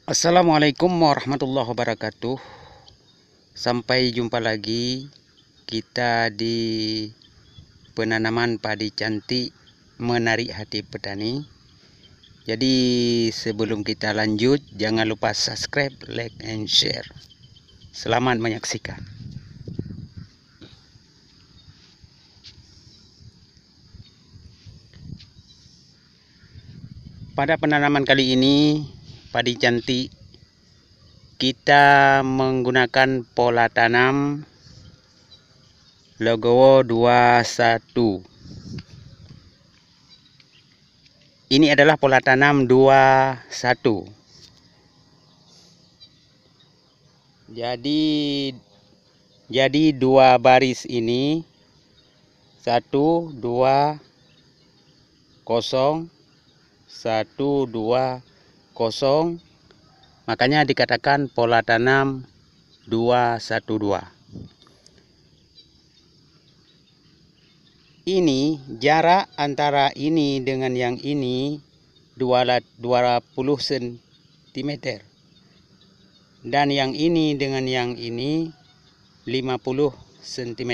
Assalamualaikum warahmatullahi wabarakatuh. Sampai jumpa lagi kita di penanaman padi cantik menarik hati petani. Jadi sebelum kita lanjut, jangan lupa subscribe, like, and share. Selamat menyaksikan. Pada penanaman kali ini, padi cantik, kita menggunakan pola tanam Legowo 21. Ini adalah pola tanam 21. Jadi dua baris ini 1 2 0 1 2 0, makanya dikatakan pola tanam 212. Ini jarak antara ini dengan yang ini 20 cm, dan yang ini dengan yang ini 50 cm.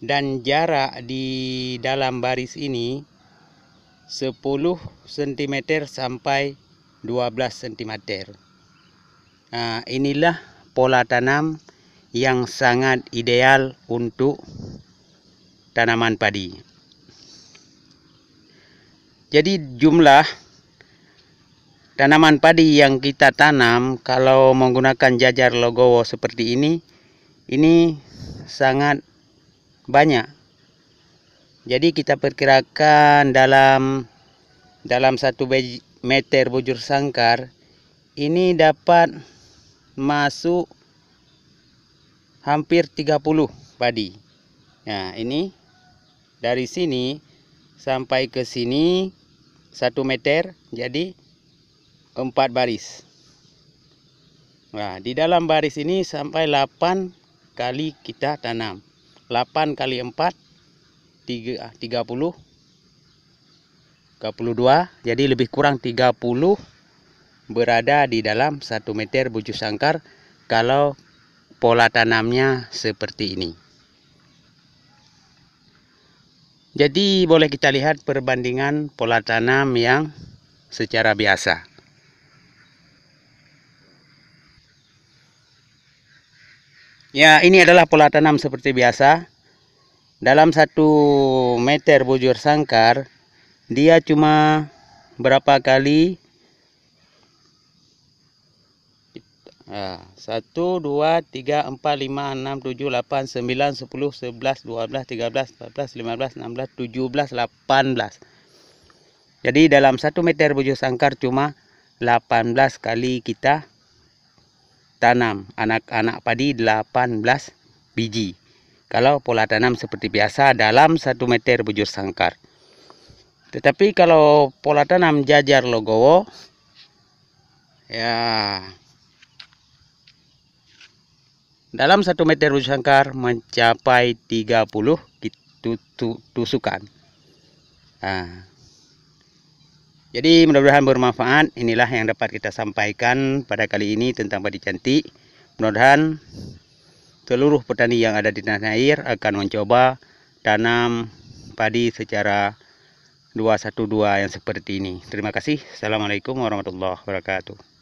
Dan jarak di dalam baris ini 10 cm sampai 12 cm. Inilah pola tanam yang sangat ideal untuk tanaman padi. Jadi jumlah tanaman padi yang kita tanam kalau menggunakan jajar Legowo seperti ini sangat banyak. Jadi kita perkirakan dalam 1 meter bujur sangkar ini dapat masuk hampir 30 padi. Nah, ini dari sini sampai ke sini 1 meter, jadi 4 baris. Nah, di dalam baris ini sampai 8 kali kita tanam. 8 kali 4 30, 32, jadi lebih kurang 30 berada di dalam 1 meter bujur sangkar kalau pola tanamnya seperti ini. Jadi boleh kita lihat perbandingan pola tanam yang secara biasa. Ya, ini adalah pola tanam seperti biasa. Dalam 1 meter bujur sangkar dia cuma berapa kali? 1, 2, 3, 4, 5, 6, 7, 8, 9, 10, 11, 12, 13, 14, 15, 16, 17, 18. Jadi dalam 1 meter bujur sangkar cuma 18 kali kita tanam anak-anak padi, 18 biji. Kalau pola tanam seperti biasa dalam 1 meter bujur sangkar. Tetapi kalau pola tanam jajar Legowo, ya dalam 1 meter bujur sangkar mencapai 30 tusukan. Jadi mudah-mudahan bermanfaat. Inilah yang dapat kita sampaikan pada kali ini tentang padi cantik. Mudah-mudahan seluruh petani yang ada di tanah air akan mencoba tanam padi secara 212 yang seperti ini. Terima kasih. Assalamualaikum warahmatullahi wabarakatuh.